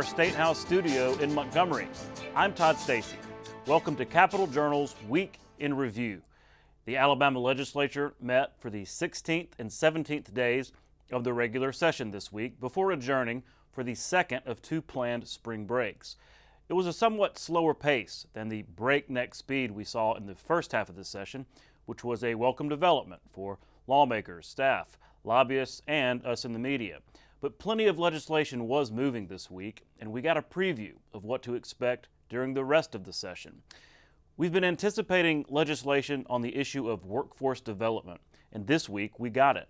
State House studio in Montgomery. I'm Todd Stacy. Welcome to Capitol Journal's Week in Review. The Alabama Legislature met for the 16th and 17th days of the regular session this week before adjourning for the second of two planned spring breaks. It was a somewhat slower pace than the breakneck speed we saw in the first half of the session, which was a welcome development for lawmakers, staff, lobbyists, and us in the media. But plenty of legislation was moving this week, and we got a preview of what to expect during the rest of the session. We've been anticipating legislation on the issue of workforce development, and this week we got it.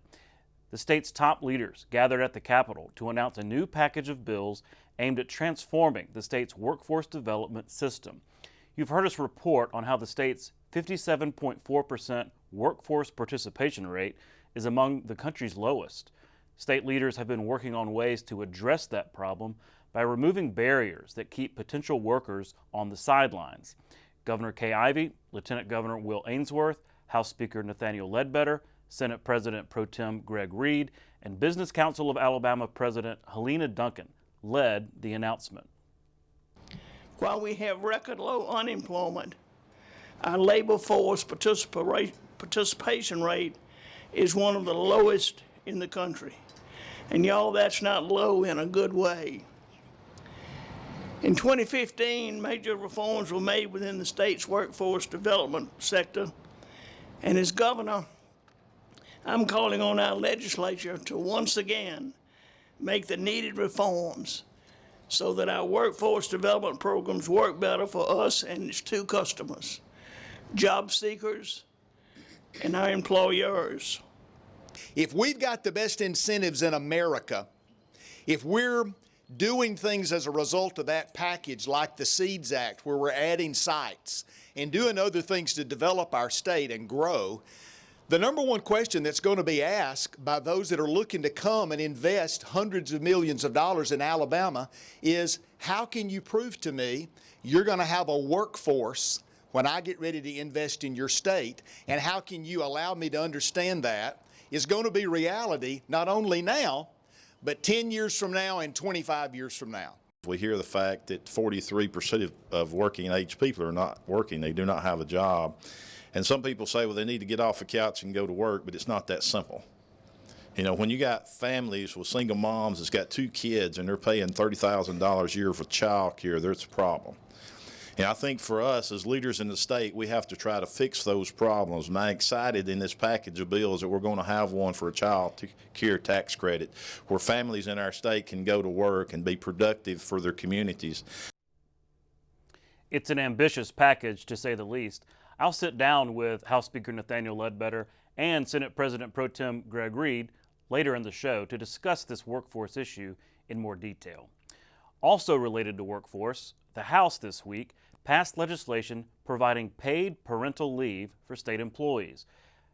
The state's top leaders gathered at the Capitol to announce a new package of bills aimed at transforming the state's workforce development system. You've heard us report on how the state's 57.4% workforce participation rate is among the country's lowest. State leaders have been working on ways to address that problem by removing barriers that keep potential workers on the sidelines. Governor Kay Ivey, Lieutenant Governor Will Ainsworth, House Speaker Nathaniel Ledbetter, Senate President Pro Tem Greg Reed, and Business Council of Alabama President Helena Duncan led the announcement. While we have record low unemployment, our labor force participation rate is one of the lowest in the country. And y'all, that's not low in a good way. In 2015, major reforms were made within the state's workforce development sector. And as governor, I'm calling on our legislature to once again make the needed reforms so that our workforce development programs work better for us and its two customers, job seekers and our employers. If we've got the best incentives in America, if we're doing things as a result of that package like the SEEDS Act, where we're adding sites and doing other things to develop our state and grow, the number one question that's going to be asked by those that are looking to come and invest hundreds of millions of dollars in Alabama is, how can you prove to me you're going to have a workforce when I get ready to invest in your state, and how can you allow me to understand that is going to be reality not only now, but 10 years from now and 25 years from now. We hear the fact that 43% of working age people are not working. They do not have a job. And some people say, well, they need to get off the couch and go to work, but it's not that simple. You know, when you got families with single moms that's got two kids and they're paying $30,000 a year for child care, there's a problem. And I think for us as leaders in the state, we have to try to fix those problems. And I'm excited in this package of bills that we're going to have one for a child care tax credit where families in our state can go to work and be productive for their communities. It's an ambitious package, to say the least. I'll sit down with House Speaker Nathaniel Ledbetter and Senate President Pro Tem Greg Reed later in the show to discuss this workforce issue in more detail. Also related to workforce, the House this week passed legislation providing paid parental leave for state employees.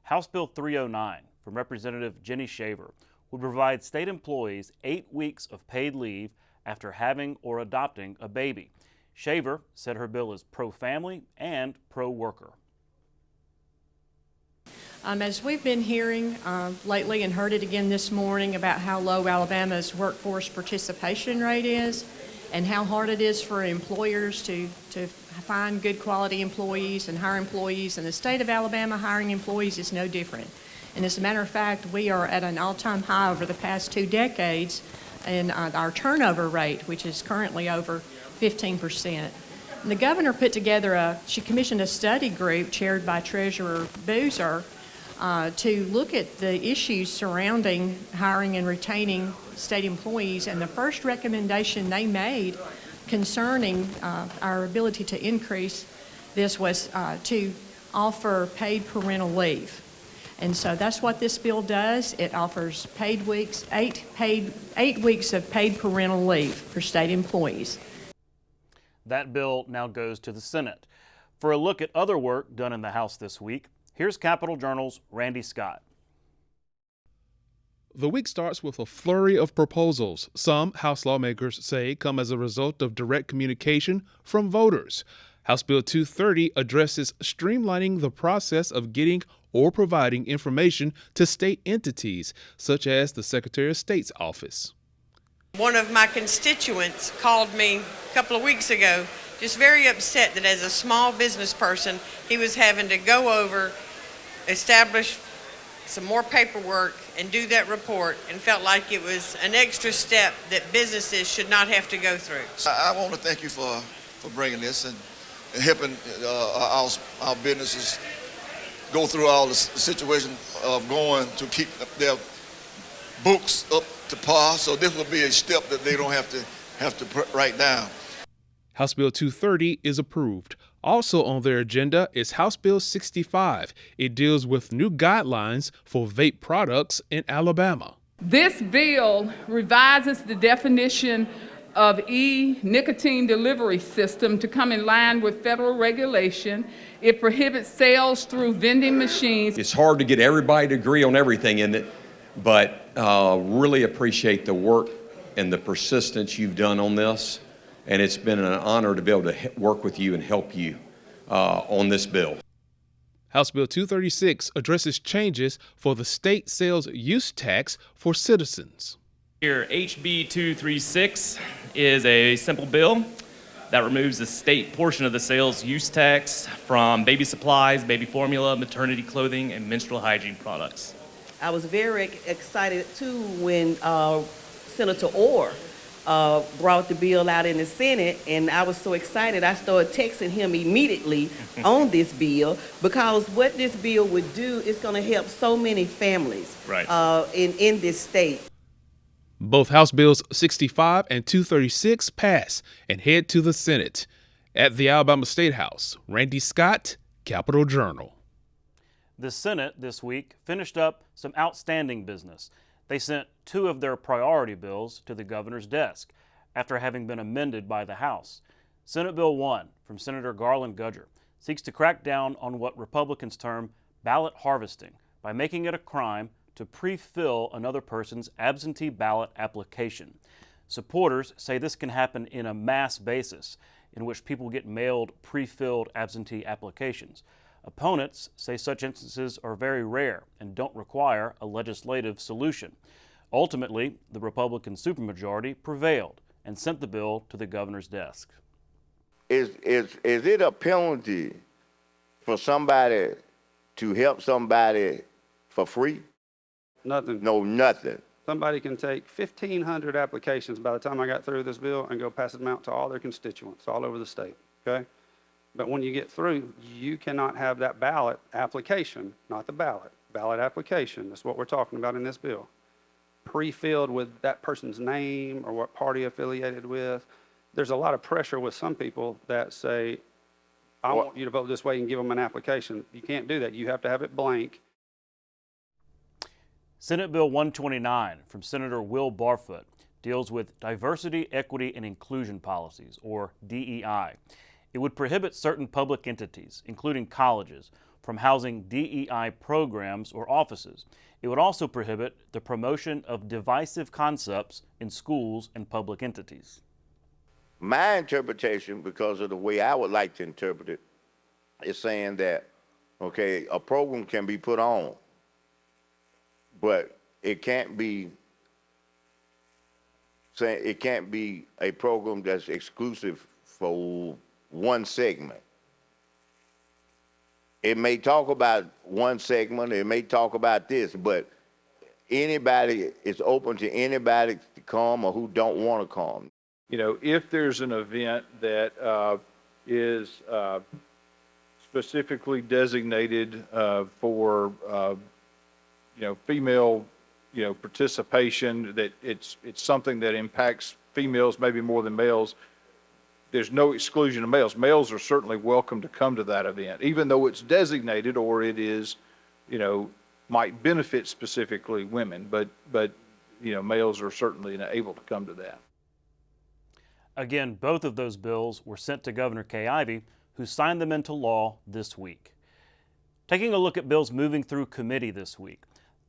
House Bill 309 from Representative Jenny Shaver would provide state employees 8 weeks of paid leave after having or adopting a baby. Shaver said her bill is pro-family and pro-worker. As we've been hearing lately and heard it again this morning about how low Alabama's workforce participation rate is and how hard it is for employers to find good quality employees and hire employees, and the state of Alabama hiring employees is no different. And as a matter of fact, we are at an all-time high over the past 2 decades in our turnover rate, which is currently over 15%. And the governor put together she commissioned a study group chaired by Treasurer Boozer to look at the issues surrounding hiring and retaining state employees. And the first recommendation they made concerning our ability to increase this was to offer paid parental leave. And so that's what this bill does. It offers paid weeks, 8 weeks of paid parental leave for state employees. That bill now goes to the Senate. For a look at other work done in the House this week, here's Capitol Journal's Randy Scott. The week starts with a flurry of proposals. Some House lawmakers say come as a result of direct communication from voters. House Bill 230 addresses streamlining the process of getting or providing information to state entities, such as the Secretary of State's office. One of my constituents called me a couple of weeks ago, just very upset that as a small business person, he was having to go over, establish some more paperwork and do that report, and felt like it was an extra step that businesses should not have to go through. I want to thank you for bringing this and helping our businesses go through all the situation of going to keep their books up to par. So this will be a step that they don't have to write down. House Bill 230 is approved. Also on their agenda is House Bill 65. It deals with new guidelines for vape products in Alabama. This bill revises the definition of e-nicotine delivery system to come in line with federal regulation. It prohibits sales through vending machines. It's hard to get everybody to agree on everything in it, but really appreciate the work and the persistence you've done on this. And it's been an honor to be able to work with you and help you on this bill. House Bill 236 addresses changes for the state sales use tax for citizens. Here, HB 236 is a simple bill that removes the state portion of the sales use tax from baby supplies, baby formula, maternity clothing, and menstrual hygiene products. I was very excited too when Senator Orr brought the bill out in the Senate, and I was so excited I started texting him immediately on this bill, because what this bill would do is going to help so many families in this state. Both House Bills 65 and 236 pass and head to the Senate. At the Alabama State House, Randy Scott, Capitol Journal. The Senate this week finished up some outstanding business. They sent two of their priority bills to the governor's desk after having been amended by the House. Senate Bill 1 from Senator Garland Gudger seeks to crack down on what Republicans term ballot harvesting by making it a crime to pre-fill another person's absentee ballot application. Supporters say this can happen in a mass basis in which people get mailed pre-filled absentee applications. Opponents say such instances are very rare and don't require a legislative solution. Ultimately, the Republican supermajority prevailed and sent the bill to the governor's desk. Is it a penalty for somebody to help somebody for free? Nothing. No, nothing. Somebody can take 1,500 applications by the time I got through this bill and go pass them out to all their constituents all over the state, okay? But when you get through, you cannot have that ballot application, not the ballot application. That's what we're talking about in this bill. Pre-filled with that person's name or what party affiliated with. There's a lot of pressure with some people that say, I want you to vote this way and give them an application. You can't do that. You have to have it blank. Senate Bill 129 from Senator Will Barfoot deals with diversity, equity, and inclusion policies, or DEI. It would prohibit certain public entities, including colleges, from housing DEI programs or offices. It would also prohibit the promotion of divisive concepts in schools and public entities. My interpretation, because of the way I would like to interpret it, is saying that, okay, a program can be put on, but it can't be a program that's exclusive for one segment. It may talk about one segment, it may talk about this, but anybody is open to anybody to come or who don't want to come. You know, if there's an event that is specifically designated for female, participation, that it's something that impacts females maybe more than males, there's no exclusion of males. Males are certainly welcome to come to that event, even though it's designated or it is, might benefit specifically women, but males are certainly able to come to that. Again, both of those bills were sent to Governor Kay Ivey, who signed them into law this week. Taking a look at bills moving through committee this week,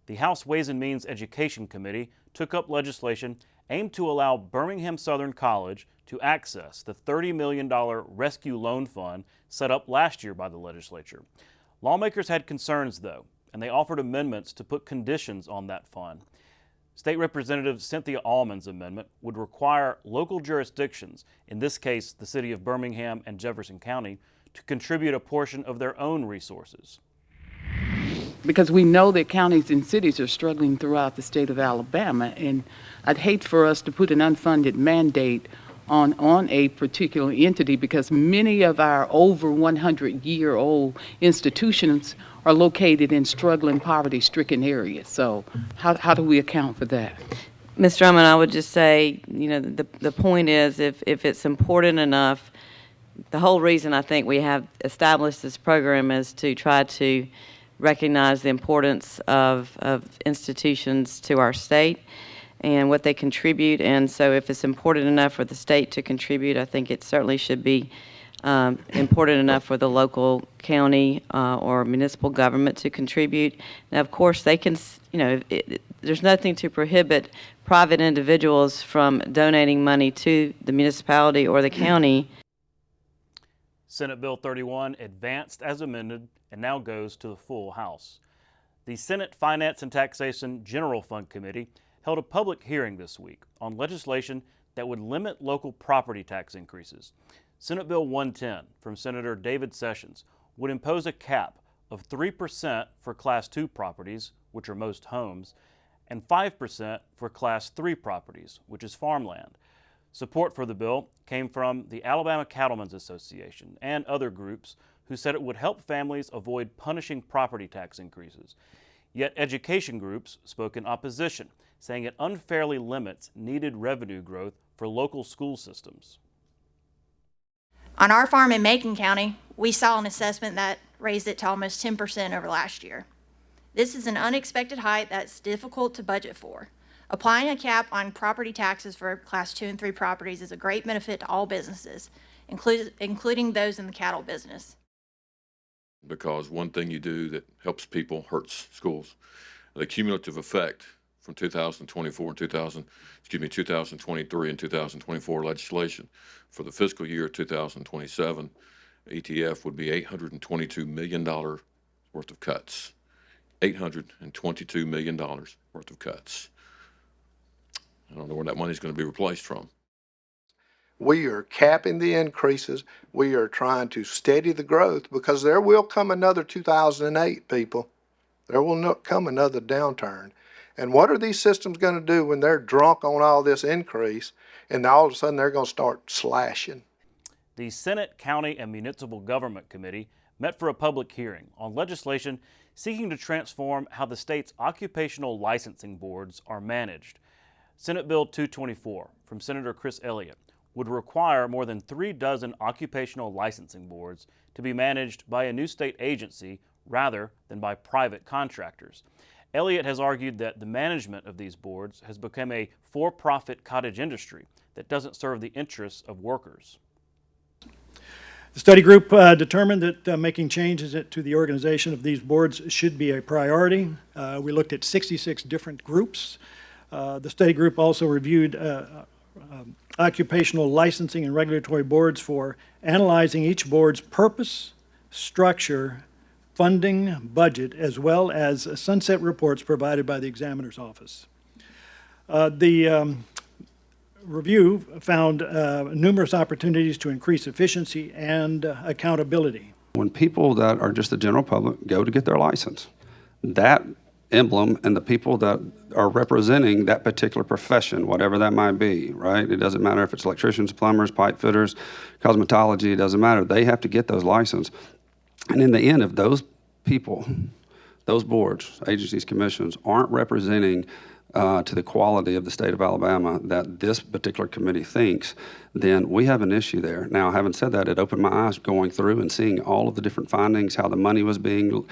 the House Ways and Means Education Committee took up legislation aimed to allow Birmingham Southern College to access the $30 million rescue loan fund set up last year by the legislature. Lawmakers had concerns, though, and they offered amendments to put conditions on that fund. State Representative Cynthia Allman's amendment would require local jurisdictions, in this case the city of Birmingham and Jefferson County, to contribute a portion of their own resources. Because we know that counties and cities are struggling throughout the state of Alabama, and I'd hate for us to put an unfunded mandate on a particular entity, because many of our over 100-year-old institutions are located in struggling, poverty-stricken areas. So how do we account for that? Ms. Drummond, I would just say, the point is, if it's important enough, the whole reason I think we have established this program is to try to recognize the importance of institutions to our state and what they contribute. And so if it's important enough for the state to contribute, I think it certainly should be important enough for the local county or municipal government to contribute. Now, of course, they can, there's nothing to prohibit private individuals from donating money to the municipality or the county. Senate Bill 31 advanced as amended and now goes to the full House. The Senate Finance and Taxation General Fund Committee held a public hearing this week on legislation that would limit local property tax increases. Senate Bill 110 from Senator David Sessions would impose a cap of 3% for Class 2 properties, which are most homes, and 5% for Class 3 properties, which is farmland. Support for the bill came from the Alabama Cattlemen's Association and other groups who said it would help families avoid punishing property tax increases. Yet education groups spoke in opposition, saying it unfairly limits needed revenue growth for local school systems. On our farm in Macon County, we saw an assessment that raised it to almost 10% over last year. This is an unexpected height that's difficult to budget for. Applying a cap on property taxes for Class 2 and 3 properties is a great benefit to all businesses, including those in the cattle business. Because one thing you do that helps people hurts schools. The cumulative effect from 2023 and 2024 legislation for the fiscal year 2027, ETF would be $822 million worth of cuts. $822 million worth of cuts. I don't know where that money is going to be replaced from. We are capping the increases. We are trying to steady the growth, because there will come another 2008, people. There will not come another downturn. And what are these systems going to do when they're drunk on all this increase and all of a sudden they're going to start slashing? The Senate County and Municipal Government Committee met for a public hearing on legislation seeking to transform how the state's occupational licensing boards are managed. Senate Bill 224 from Senator Chris Elliott would require more than 36 occupational licensing boards to be managed by a new state agency rather than by private contractors. Elliott has argued that the management of these boards has become a for-profit cottage industry that doesn't serve the interests of workers. The study group determined that making changes to the organization of these boards should be a priority. We looked at 66 different groups. The study group also reviewed occupational licensing and regulatory boards for analyzing each board's purpose, structure, funding, budget, as well as sunset reports provided by the examiner's office. The review found numerous opportunities to increase efficiency and accountability. When people that are just the general public go to get their license, that emblem and the people that are representing that particular profession, whatever that might be, right? It doesn't matter if it's electricians, plumbers, pipe fitters, cosmetology, it doesn't matter. They have to get those licenses. And in the end, if those people, those boards, agencies, commissions aren't representing to the quality of the state of Alabama that this particular committee thinks, then we have an issue there. Now, having said that, it opened my eyes going through and seeing all of the different findings, how the money was being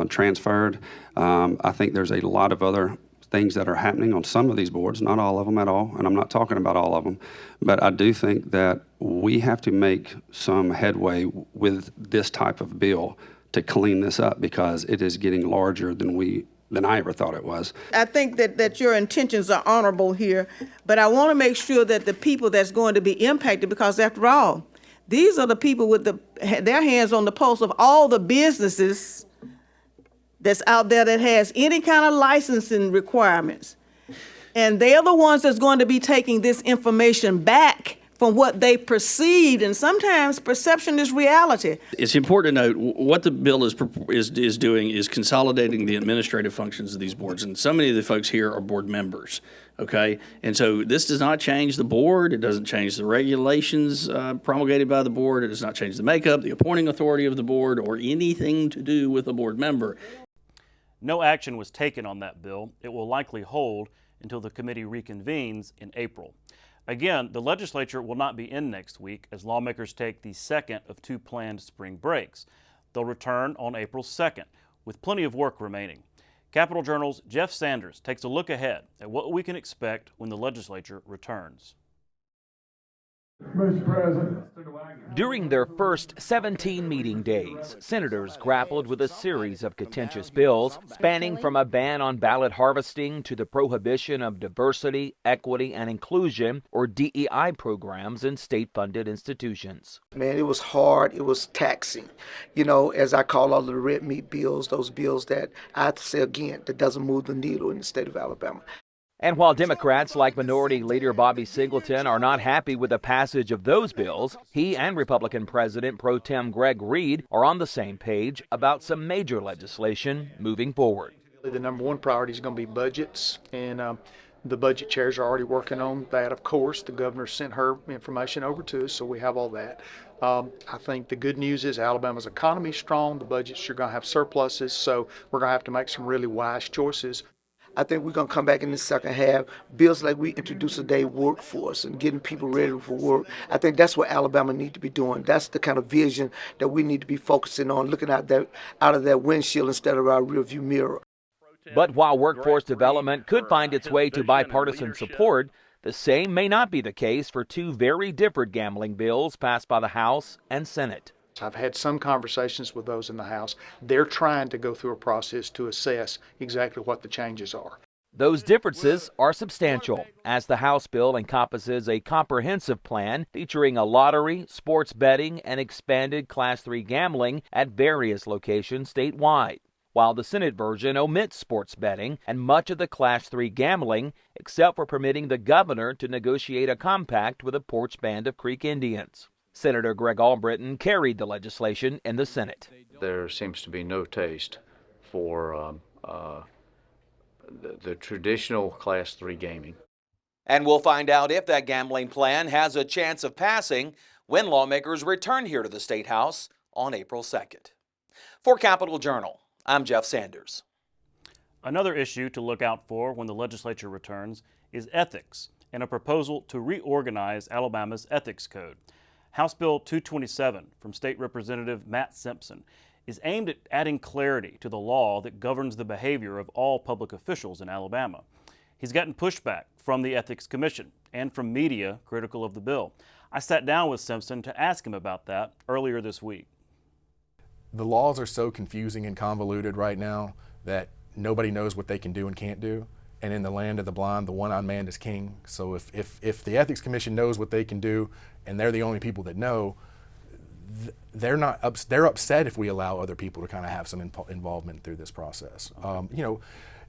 transferred. I think there's a lot of other things that are happening on some of these boards, not all of them at all, and I'm not talking about all of them, but I do think that we have to make some headway with this type of bill to clean this up, because it is getting larger than I ever thought it was. I think that your intentions are honorable here, but I want to make sure that the people that's going to be impacted, because after all, these are the people with their hands on the pulse of all the businesses that's out there that has any kind of licensing requirements. And they're the ones that's going to be taking this information back from what they perceived, and sometimes perception is reality. It's important to note what the bill is doing is consolidating the administrative functions of these boards, and so many of the folks here are board members, okay? And so this does not change the board, it doesn't change the regulations promulgated by the board, it does not change the makeup, the appointing authority of the board, or anything to do with a board member. No action was taken on that bill. It will likely hold until the committee reconvenes in April. Again, the legislature will not be in next week as lawmakers take the second of 2 planned spring breaks. They'll return on April 2nd, with plenty of work remaining. Capitol Journal's Jeff Sanders takes a look ahead at what we can expect when the legislature returns. Mr. President. During their first 17 meeting days, senators grappled with a series of contentious bills spanning from a ban on ballot harvesting to the prohibition of diversity, equity, and inclusion, or DEI programs in state-funded institutions. Man, it was hard. It was taxing. You know, as I call all of the red meat bills, those bills that I have to say again, that doesn't move the needle in the state of Alabama. And while Democrats like Minority Leader Bobby Singleton are not happy with the passage of those bills, he and Republican President Pro Tem Greg Reed are on the same page about some major legislation moving forward. The number one priority is going to be budgets, and the budget chairs are already working on that, of course. The governor sent her information over to us, so we have all that. I think the good news is Alabama's economy is strong. The budgets are going to have surpluses, so we're going to have to make some really wise choices. I think we're going to come back in the second half. Bills like we introduce today, workforce and getting people ready for work. I think that's what Alabama needs to be doing. That's the kind of vision that we need to be focusing on, looking out of that windshield instead of our rearview mirror. But while workforce development could find its way to bipartisan support, the same may not be the case for 2 very different gambling bills passed by the House and Senate. I've had some conversations with those in the House. They're trying to go through a process to assess exactly what the changes are. Those differences are substantial, as the House bill encompasses a comprehensive plan featuring a lottery, sports betting, and expanded Class 3 gambling at various locations statewide, while the Senate version omits sports betting and much of the Class 3 gambling, except for permitting the governor to negotiate a compact with a porch band of Creek Indians. Senator Greg Albritton carried the legislation in the Senate. There seems to be no taste for the traditional Class 3 gaming. And we'll find out if that gambling plan has a chance of passing when lawmakers return here to the State House on April 2nd. For Capitol Journal, I'm Jeff Sanders. Another issue to look out for when the legislature returns is ethics and a proposal to reorganize Alabama's ethics code. House Bill 227 from State Representative Matt Simpson is aimed at adding clarity to the law that governs the behavior of all public officials in Alabama. He's gotten pushback from the Ethics Commission and from media critical of the bill. I sat down with Simpson to ask him about that earlier this week. The laws are so confusing and convoluted right now that nobody knows what they can do and can't do. And in the land of the blind, the one-eyed man is king. So if the Ethics Commission knows what they can do, and they're the only people that know, they're upset if we allow other people to kind of have some involvement through this process. You know,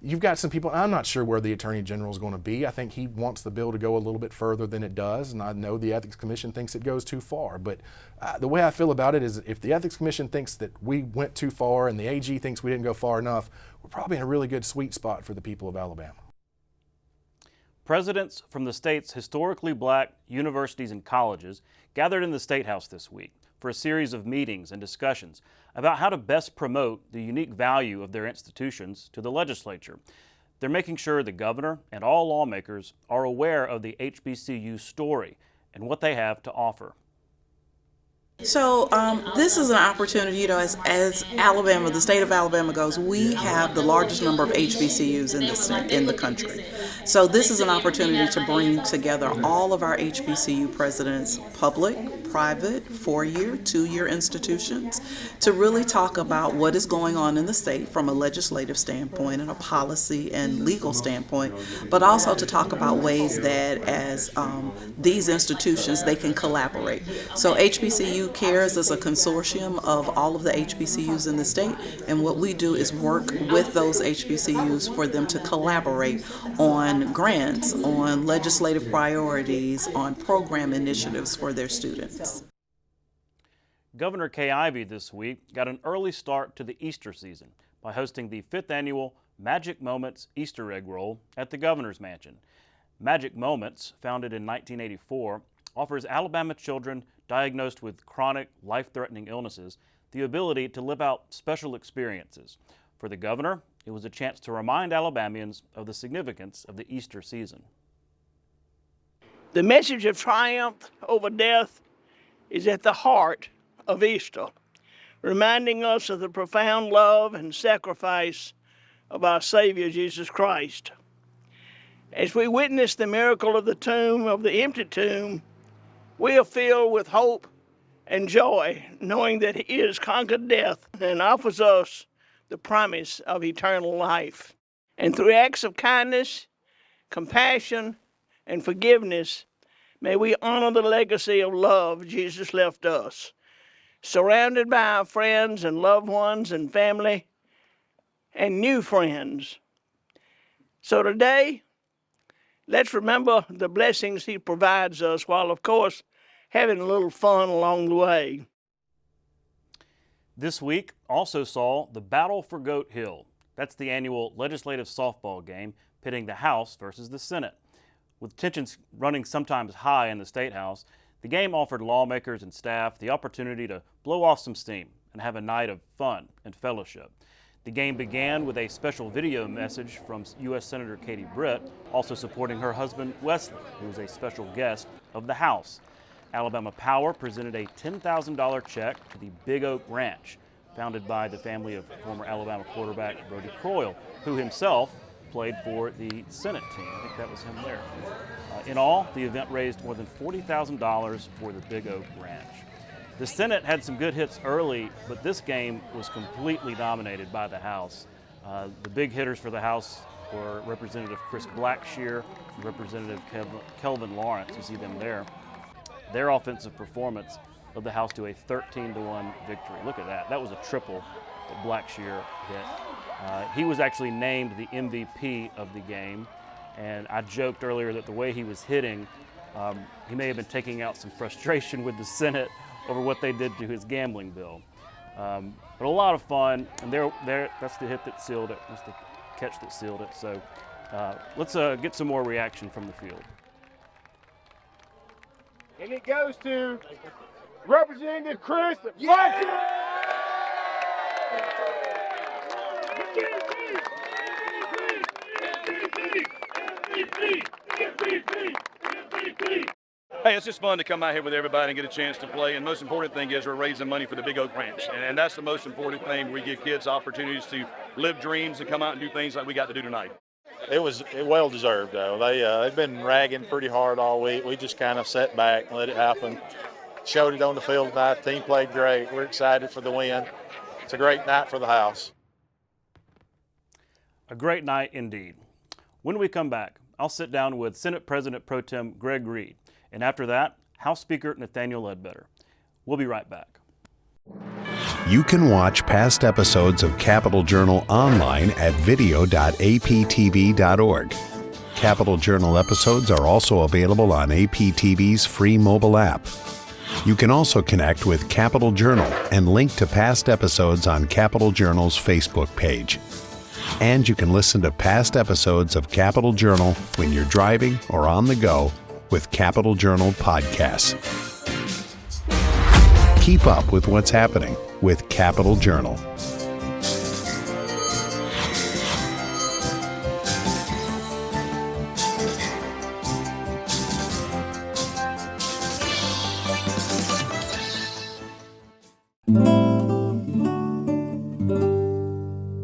you've got some people, I'm not sure where the Attorney General is going to be. I think he wants the bill to go a little bit further than it does, and I know the Ethics Commission thinks it goes too far. But the way I feel about it is if the Ethics Commission thinks that we went too far and the AG thinks we didn't go far enough, we're probably in a really good sweet spot for the people of Alabama. Presidents from the state's historically black universities and colleges gathered in the State House this week for a series of meetings and discussions about how to best promote the unique value of their institutions to the legislature. They're making sure the governor and all lawmakers are aware of the HBCU story and what they have to offer. So this is an opportunity, you know, as Alabama, the state of Alabama goes, we have the largest number of HBCUs in the country. So this is an opportunity to bring together all of our HBCU presidents, public, private, 4-year, 2-year institutions, to really talk about what is going on in the state from a legislative standpoint and a policy and legal standpoint, but also to talk about ways that as these institutions, they can collaborate. So HBCU Cares is a consortium of all of the HBCUs in the state, and what we do is work with those HBCUs for them to collaborate on grants, on legislative priorities, on program initiatives for their students. Governor Kay Ivey this week got an early start to the Easter season by hosting the 5th annual Magic Moments Easter Egg Roll at the Governor's Mansion. Magic Moments, founded in 1984, offers Alabama children diagnosed with chronic, life-threatening illnesses the ability to live out special experiences. For the governor, it was a chance to remind Alabamians of the significance of the Easter season. The message of triumph over death is at the heart of Easter, reminding us of the profound love and sacrifice of our Savior Jesus Christ. As we witness the miracle of the tomb, of the empty tomb, we are filled with hope and joy, knowing that He has conquered death and offers us the promise of eternal life. And through acts of kindness, compassion, and forgiveness, may we honor the legacy of love Jesus left us, surrounded by our friends and loved ones and family and new friends. So today, let's remember the blessings He provides us while, of course, having a little fun along the way. This week also saw the Battle for Goat Hill. That's the annual legislative softball game pitting the House versus the Senate. With tensions running sometimes high in the State House, the game offered lawmakers and staff the opportunity to blow off some steam and have a night of fun and fellowship. The game began with a special video message from U.S. Senator Katie Britt, also supporting her husband Wesley, who was a special guest of the House. Alabama Power presented a $10,000 check to the Big Oak Ranch, founded by the family of former Alabama quarterback Brody Croyle, who himself played for the Senate team. I think that was him there. In all, the event raised more than $40,000 for the Big Oak Ranch. The Senate had some good hits early, but this game was completely dominated by the House. The big hitters for the House were Representative Chris Blackshear and Representative Kelvin Lawrence. You see them there. Their offensive performance led the House to a 13-1 victory. Look at that. That was a triple that Blackshear hit. He was actually named the MVP of the game, and I joked earlier that the way he was hitting, he may have been taking out some frustration with the Senate over what they did to his gambling bill. But a lot of fun, and that's the hit that sealed it. That's the catch that sealed it. So let's get some more reaction from the field. And it goes to Representative Chris Blackshear. Hey, it's just fun to come out here with everybody and get a chance to play. And the most important thing is we're raising money for the Big Oak Ranch. And that's the most important thing. We give kids opportunities to live dreams and come out and do things like we got to do tonight. It was well deserved, though. They've been ragging pretty hard all week. We just kind of sat back and let it happen. Showed it on the field tonight. The team played great. We're excited for the win. It's a great night for the House. A great night indeed. When we come back, I'll sit down with Senate President Pro Tem Greg Reed, and after that, House Speaker Nathaniel Ledbetter. We'll be right back. You can watch past episodes of Capital Journal online at video.aptv.org. Capital Journal episodes are also available on APTV's free mobile app. You can also connect with Capital Journal and link to past episodes on Capital Journal's Facebook page. And you can listen to past episodes of Capital Journal when you're driving or on the go with Capital Journal podcasts. Keep up with what's happening with Capital Journal.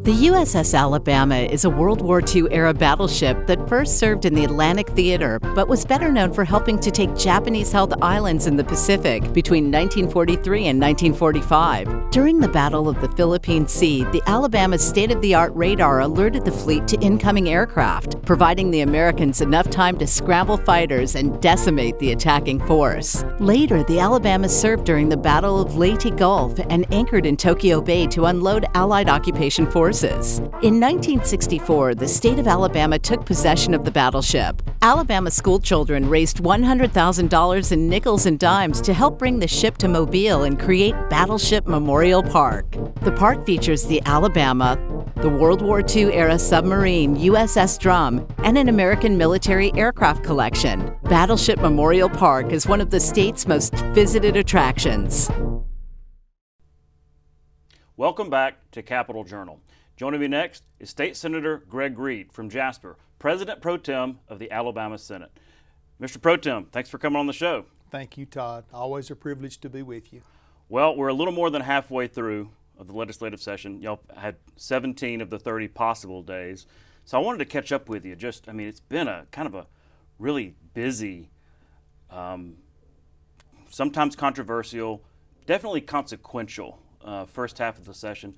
The USS Alabama is a World War II-era battleship that first served in the Atlantic Theater, but was better known for helping to take Japanese-held islands in the Pacific between 1943 and 1945. During the Battle of the Philippine Sea, the Alabama's state-of-the-art radar alerted the fleet to incoming aircraft, providing the Americans enough time to scramble fighters and decimate the attacking force. Later, the Alabama served during the Battle of Leyte Gulf and anchored in Tokyo Bay to unload Allied occupation forces. In 1964, the state of Alabama took possession of the battleship. Alabama school children raised $100,000 in nickels and dimes to help bring the ship to Mobile and create Battleship Memorial Park. The park features the Alabama, the World War II-era submarine USS Drum, and an American military aircraft collection. Battleship Memorial Park is one of the state's most visited attractions. Welcome back to Capitol Journal. Joining me next is State Senator Greg Reed from Jasper, President Pro Tem of the Alabama Senate. Mr. Pro Tem, thanks for coming on the show. Thank you, Todd. Always a privilege to be with you. Well, we're a little more than halfway through of the legislative session. Y'all had 17 of the 30 possible days. So I wanted to catch up with you. It's been a kind of a really busy, sometimes controversial, definitely consequential first half of the session.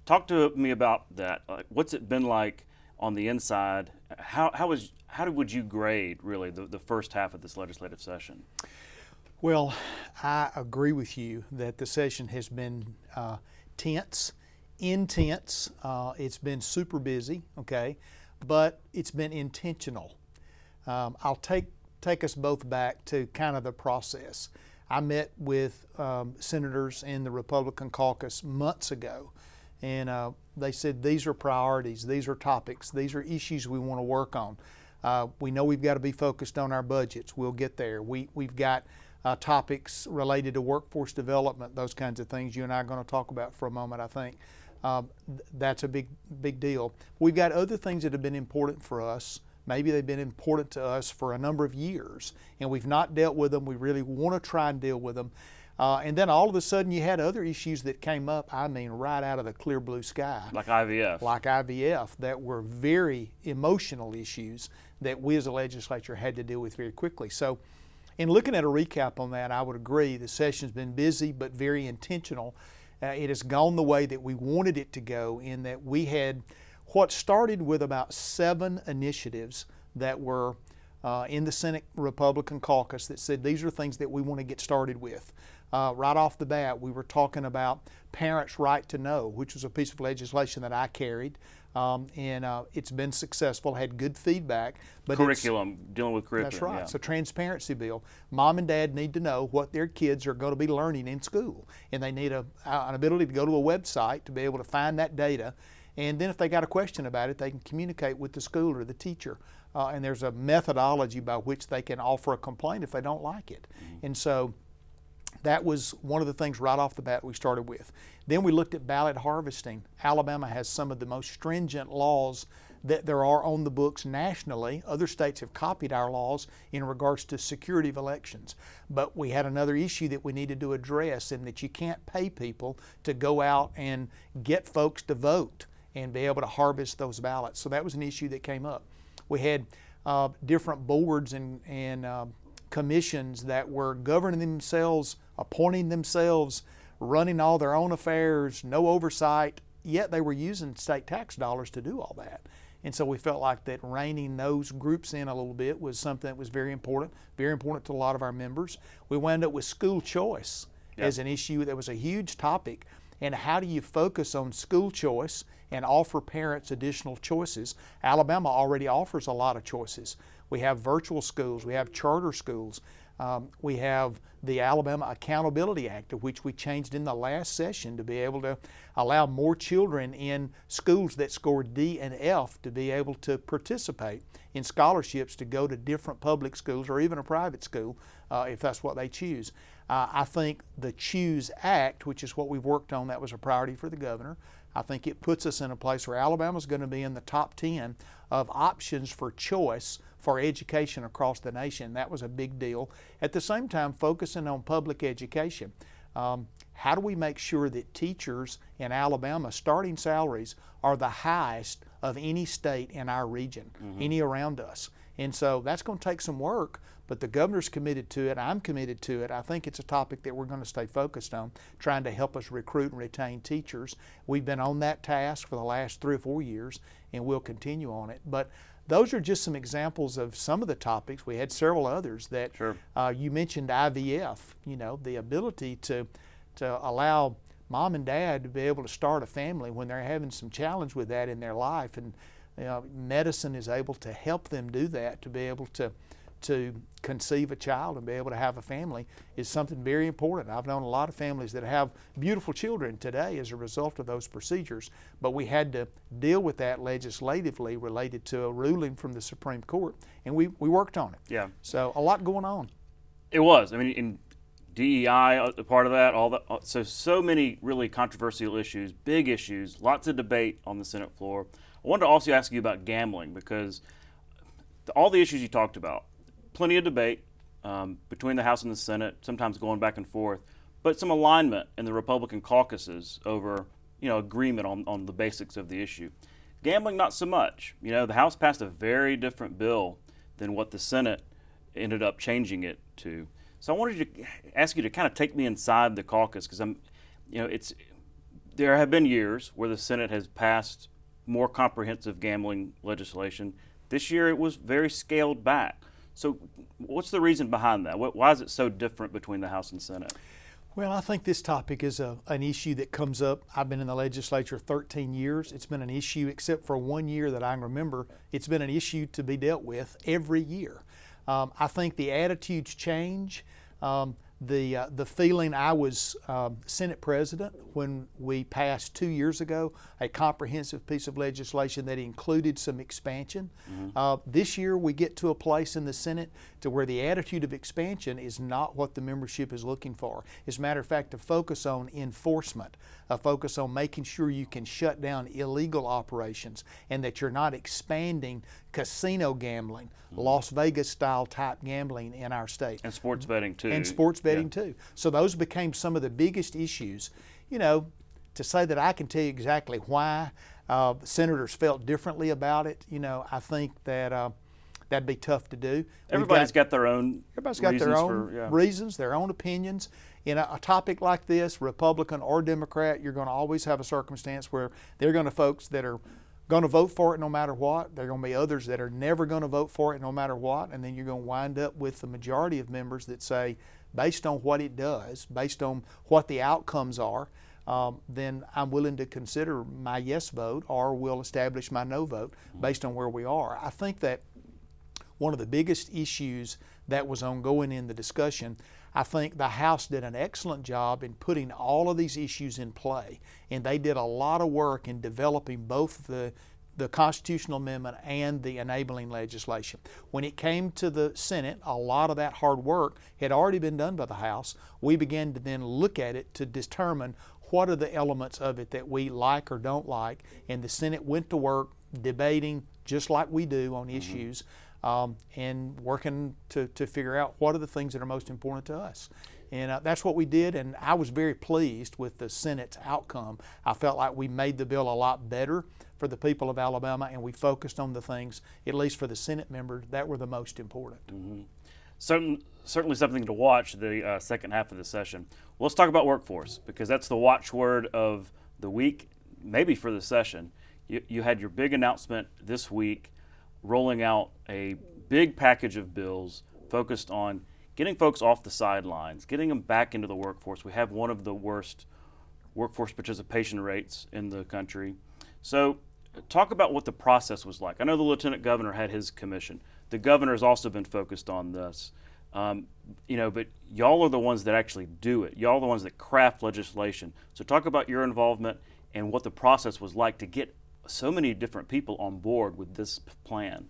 Talk to me about that. What's it been like on the inside? How would you grade really the first half of this legislative session? Well, I agree with you that the session has been tense, intense. It's been super busy, okay, but it's been intentional. I'll take us both back to kind of the process. I met with senators in the Republican caucus months ago, and they said these are priorities, these are topics, these are issues we want to work on. We know we've got to be focused on our budgets. We'll get there. We've got topics related to workforce development, those kinds of things you and I are going to talk about for a moment, I think. That's a big deal. We've got other things that have been important for us. Maybe they've been important to us for a number of years, and we've not dealt with them. We really want to try and deal with them. And then all of a sudden you had other issues that came up, right out of the clear blue sky. Like IVF. Like IVF, that were very emotional issues that we as a legislature had to deal with very quickly. So in looking at a recap on that, I would agree the session's been busy but very intentional. It has gone the way that we wanted it to go, in that we had what started with about 7 initiatives that were in the Senate Republican caucus that said these are things that we want to get started with. Right off the bat, we were talking about parents' right to know, which was a piece of legislation that I carried, and it's been successful, had good feedback. But dealing with curriculum. That's right. Yeah. It's a transparency bill. Mom and dad need to know what their kids are going to be learning in school, and they need an ability to go to a website to be able to find that data. And then if they got a question about it, they can communicate with the school or the teacher. And there's a methodology by which they can offer a complaint if they don't like it. Mm-hmm. And so that was one of the things right off the bat we started with. Then we looked at ballot harvesting. Alabama has some of the most stringent laws that there are on the books nationally. Other states have copied our laws in regards to security of elections. But we had another issue that we needed to address, in that you can't pay people to go out and get folks to vote and be able to harvest those ballots. So that was an issue that came up. We had different boards and commissions that were governing themselves, appointing themselves, running all their own affairs, no oversight, yet they were using state tax dollars to do all that. And so we felt like that reining those groups in a little bit was something that was very important to a lot of our members. We wound up with school choice as an issue that was a huge topic. And how do you focus on school choice and offer parents additional choices? Alabama already offers a lot of choices. We have virtual schools, we have charter schools, we have the Alabama Accountability Act, of which we changed in the last session to be able to allow more children in schools that score D and F to be able to participate in scholarships to go to different public schools or even a private school if that's what they choose. I think the CHOOSE Act, which is what we've worked on, that was a priority for the governor. I think it puts us in a place where Alabama's going to be in the top 10 of options for choice for education across the nation. That was a big deal. At the same time, focusing on public education. How do we make sure that teachers in Alabama starting salaries are the highest of any state in our region, any around us? And so that's going to take some work, but the governor's committed to it. I'm committed to it. I think it's a topic that we're going to stay focused on, trying to help us recruit and retain teachers. We've been on that task for the last 3 or 4 years, and we'll continue on it. But those are just some examples of some of the topics. We had several others that you mentioned IVF, the ability to allow mom and dad to be able to start a family when they're having some challenge with that in their life. And medicine is able to help them do that, to be able to conceive a child and be able to have a family is something very important. I've known a lot of families that have beautiful children today as a result of those procedures, but we had to deal with that legislatively related to a ruling from the Supreme Court, and we worked on it. Yeah. So a lot going on. It was. I mean, in DEI, part of that, all that. So many really controversial issues, big issues, lots of debate on the Senate floor. I wanted to also ask you about gambling, because all the issues you talked about, plenty of debate between the House and the Senate, sometimes going back and forth, but some alignment in the Republican caucuses over, agreement on the basics of the issue. Gambling, not so much. The House passed a very different bill than what the Senate ended up changing it to. So I wanted to ask you to kind of take me inside the caucus, because there have been years where the Senate has passed more comprehensive gambling legislation. This year it was very scaled back. So what's the reason behind that? Why is it so different between the House and Senate? Well, I think this topic is an issue that comes up. I've been in the legislature 13 years. It's been an issue, except for 1 year that I remember, it's been an issue to be dealt with every year. I think the attitudes change. The feeling, I was Senate President when we passed 2 years ago a comprehensive piece of legislation that included some expansion. This year we get to a place in the Senate to where the attitude of expansion is not what the membership is looking for. As a matter of fact, a focus on enforcement, a focus on making sure you can shut down illegal operations and that you're not expanding casino gambling, Las Vegas style type gambling in our state. And sports betting too. And sports betting too. So those became some of the biggest issues. To say that I can tell you exactly why senators felt differently about it, I think that that'd be tough to do. Everybody's got their own reasons, their own opinions. In a topic like this, Republican or Democrat, you're going to always have a circumstance where there are going to folks that are going to vote for it no matter what. There are going to be others that are never going to vote for it no matter what. And then you're going to wind up with the majority of members that say, based on what it does, based on what the outcomes are, then I'm willing to consider my yes vote or will establish my no vote based on where we are. I think that one of the biggest issues that was ongoing in the discussion, I think the House did an excellent job in putting all of these issues in play, and they did a lot of work in developing both the constitutional amendment and the enabling legislation. When it came to the Senate, a lot of that hard work had already been done by the House. We began to then look at it to determine what are the elements of it that we like or don't like, and the Senate went to work debating just like we do on issues, and working to figure out what are the things that are most important to us. And that's what we did, and I was very pleased with the Senate's outcome. I felt like we made the bill a lot better for the people of Alabama, and we focused on the things, at least for the Senate members, that were the most important. Certainly something to watch the second half of the session. Well, let's talk about workforce, because that's the watchword of the week, maybe for the session. You had your big announcement this week, rolling out a big package of bills focused on getting folks off the sidelines, getting them back into the workforce. We have one of the worst workforce participation rates in the country. So talk about what the process was like. I know the Lieutenant Governor had his commission. The Governor has also been focused on this. But y'all are the ones that actually do it. Y'all are the ones that craft legislation. So talk about your involvement and what the process was like to get so many different people on board with this plan.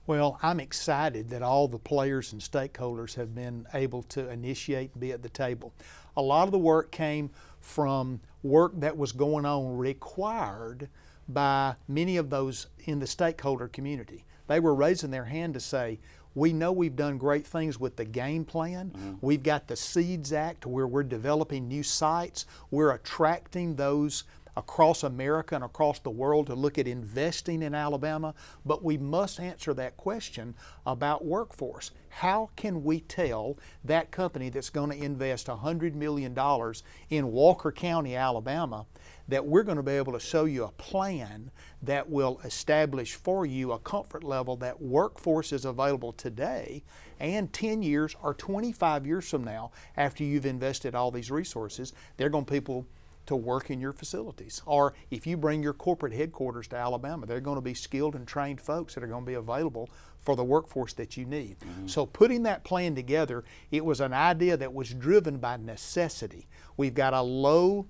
Well, I'm excited that all the players and stakeholders have been able to initiate and be at the table. A lot of the work came from work that was going on required by many of those in the stakeholder community. They were raising their hand to say, We know we've done great things with the game plan. We've got the Seeds Act where we're developing new sites. We're attracting those across America and across the world to look at investing in Alabama. But we must answer that question about workforce. How can we tell that company that's going to invest $100 million in Walker County, Alabama, that we're going to be able to show you a plan that will establish for you a comfort level that workforce is available today and 10 years or 25 years from now, after you've invested all these resources, they're going to be people to work in your facilities. Or if you bring your corporate headquarters to Alabama, they're going to be skilled and trained folks that are going to be available for the workforce that you need. So putting that plan together, it was an idea that was driven by necessity. We've got a low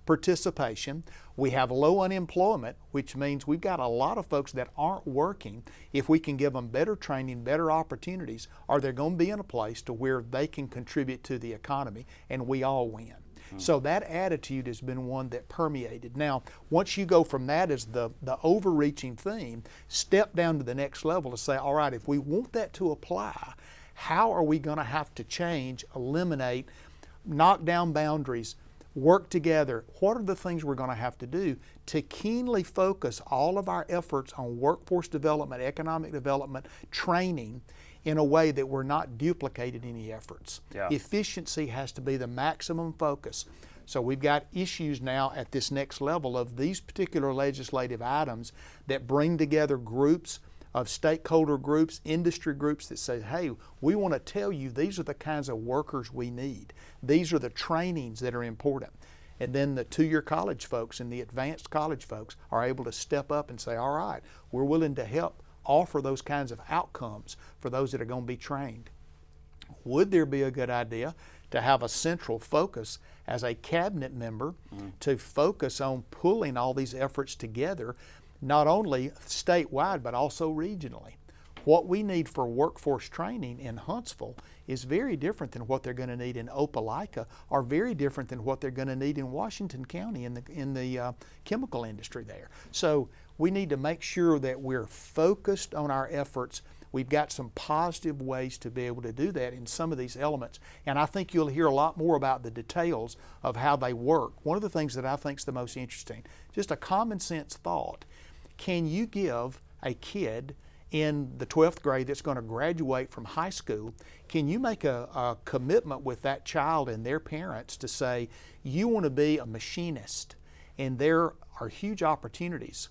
participation. We have low unemployment, which means we've got a lot of folks that aren't working. If we can give them better training, better opportunities, or they're going to be in a place to where they can contribute to the economy and we all win. So that attitude has been one that permeated. Now, once you go from that as the overreaching theme, step down to the next level to say, all right, if we want that to apply, how are we going to have to change, eliminate, knock down boundaries, work together? What are the things we're going to have to do to keenly focus all of our efforts on workforce development, economic development, training, in a way that we're not duplicating any efforts. Efficiency has to be the maximum focus. So we've got issues now at this next level of these particular legislative items that bring together groups of stakeholder groups, industry groups that say, hey, we want to tell you these are the kinds of workers we need. These are the trainings that are important. And then the two-year college folks and the advanced college folks are able to step up and say, all right, we're willing to help offer those kinds of outcomes for those that are going to be trained. Would there be a good idea to have a central focus as a cabinet member to focus on pulling all these efforts together, not only statewide but also regionally? What we need for workforce training in Huntsville is very different than what they're going to need in Opelika, or very different than what they're going to need in Washington County in the chemical industry there. So we need to make sure that we're focused on our efforts. We've got some positive ways to be able to do that in some of these elements. And I think you'll hear a lot more about the details of how they work. One of the things that I think is the most interesting, just a common sense thought, can you give a kid in the 12th grade that's going to graduate from high school, can you make a commitment with that child and their parents to say, you want to be a machinist, and there are huge opportunities.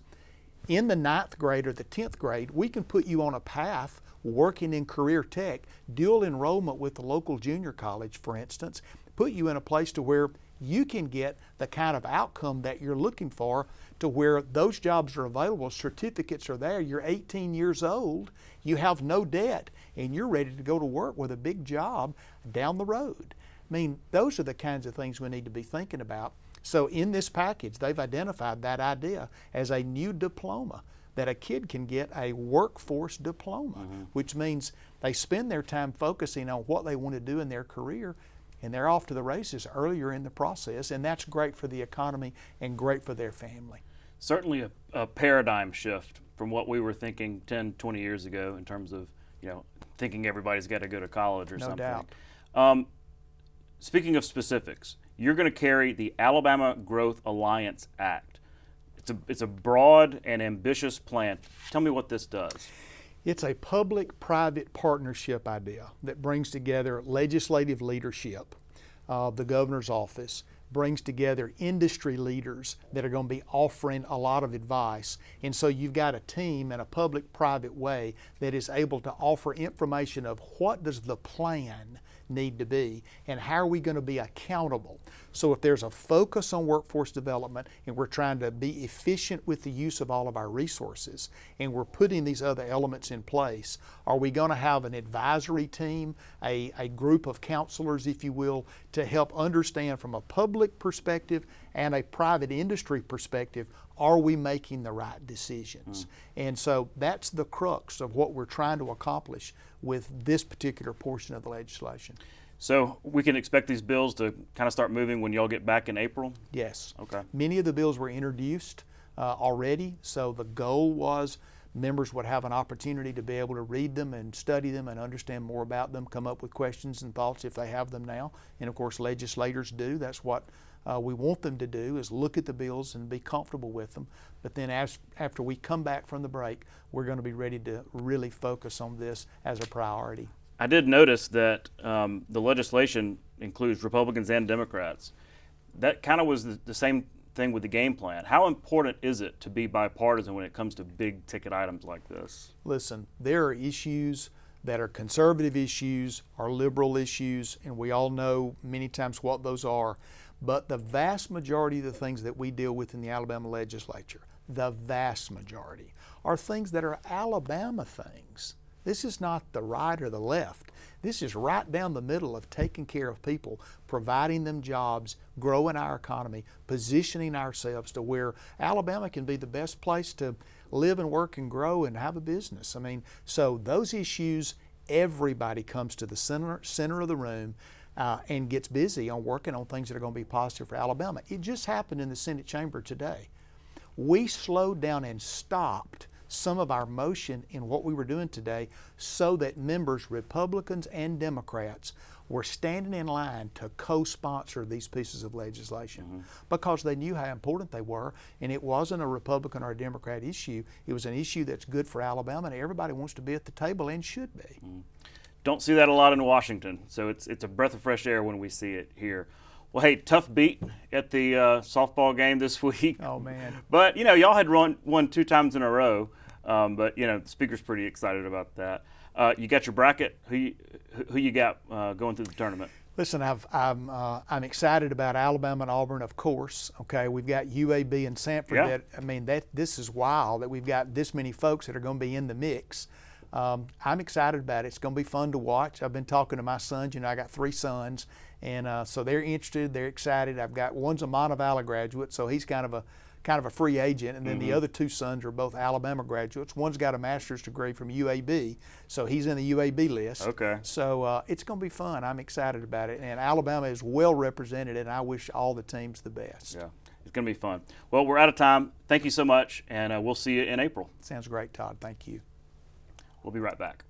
In the 9th grade or the 10th grade, we can put you on a path working in career tech, dual enrollment with the local junior college, for instance, put you in a place to where you can get the kind of outcome that you're looking for, to where those jobs are available, certificates are there, you're 18 years old, you have no debt, and you're ready to go to work with a big job down the road. I mean, those are the kinds of things we need to be thinking about. So in this package, they've identified that idea as a new diploma, that a kid can get a workforce diploma, which means they spend their time focusing on what they want to do in their career, and they're off to the races earlier in the process, and that's great for the economy and great for their family. Certainly a paradigm shift from what we were thinking 10, 20 years ago in terms of, thinking everybody's got to go to college or something. No doubt. Speaking of specifics, you're going to carry the Alabama Growth Alliance Act. It's a broad and ambitious plan. Tell me what this does. It's a public-private partnership idea that brings together legislative leadership, the governor's office, brings together industry leaders that are going to be offering a lot of advice. And so you've got a team in a public-private way that is able to offer information of what does the plan need to be and how are we going to be accountable. So if there's a focus on workforce development and we're trying to be efficient with the use of all of our resources and we're putting these other elements in place, are we going to have an advisory team, a group of counselors, if you will, to help understand from a public perspective and a private industry perspective, are we making the right decisions? And so that's the crux of what we're trying to accomplish with this particular portion of the legislation. So we can expect these bills to kind of start moving when y'all get back in April? Yes. Okay. Many of the bills were introduced already, so the goal was members would have an opportunity to be able to read them and study them and understand more about them, come up with questions and thoughts if they have them now. And of course, legislators do. That's what we want them to do, is look at the bills and be comfortable with them. But then after we come back from the break, we're going to be ready to really focus on this as a priority. I did notice that the legislation includes Republicans and Democrats. That kind of was the same thing with the game plan. How important is it to be bipartisan when it comes to big ticket items like this? Listen, there are issues that are conservative issues, are liberal issues, and we all know many times what those are. But the vast majority of the things that we deal with in the Alabama legislature, the vast majority, are things that are Alabama things. This is not the right or the left. This is right down the middle of taking care of people, providing them jobs, growing our economy, positioning ourselves to where Alabama can be the best place to live and work and grow and have a business. I mean, so those issues, everybody comes to the center of the room and gets busy on working on things that are going to be positive for Alabama. It just happened in the Senate chamber today. We slowed down and stopped some of our motion in what we were doing today so that members, Republicans and Democrats, were standing in line to co-sponsor these pieces of legislation because they knew how important they were, and it wasn't a Republican or a Democrat issue. It was an issue that's good for Alabama, and everybody wants to be at the table and should be. Don't see that a lot in Washington, so it's a breath of fresh air when we see it here. Well, hey, tough beat at the softball game this week. Oh, man. But, y'all had won 2 times in a row. But, the speaker's pretty excited about that. You got your bracket. Who you got going through the tournament? Listen, I'm excited about Alabama and Auburn, of course. Okay, we've got UAB and Sanford. Yeah. This is wild that we've got this many folks that are going to be in the mix. I'm excited about it. It's going to be fun to watch. I've been talking to my sons. I got 3 sons, and so they're interested. They're excited. I've got one's a Montevallo graduate, so he's kind of a free agent, and then the other 2 sons are both Alabama graduates. One's got a master's degree from UAB, so he's in the UAB list. Okay. So it's going to be fun. I'm excited about it, and Alabama is well represented, and I wish all the teams the best. Yeah, it's going to be fun. Well, we're out of time. Thank you so much, and we'll see you in April. Sounds great, Todd. Thank you. We'll be right back.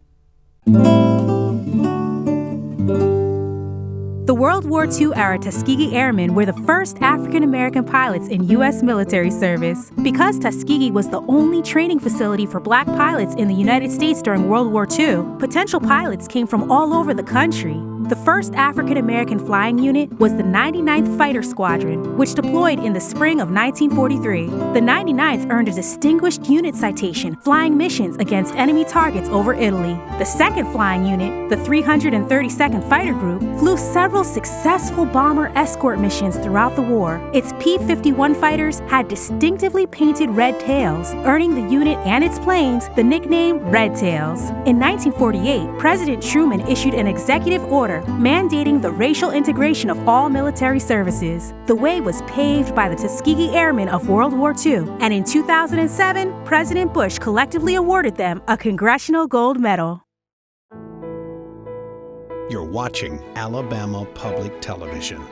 The World War II-era Tuskegee Airmen were the first African-American pilots in U.S. military service. Because Tuskegee was the only training facility for black pilots in the United States during World War II, potential pilots came from all over the country. The first African-American flying unit was the 99th Fighter Squadron, which deployed in the spring of 1943. The 99th earned a Distinguished Unit Citation, flying missions against enemy targets over Italy. The second flying unit, the 332nd Fighter Group, flew several successful bomber escort missions throughout the war. Its P-51 fighters had distinctively painted red tails, earning the unit and its planes the nickname Red Tails. In 1948, President Truman issued an executive order mandating the racial integration of all military services. The way was paved by the Tuskegee Airmen of World War II, and in 2007, President Bush collectively awarded them a Congressional Gold Medal. You're watching Alabama Public Television.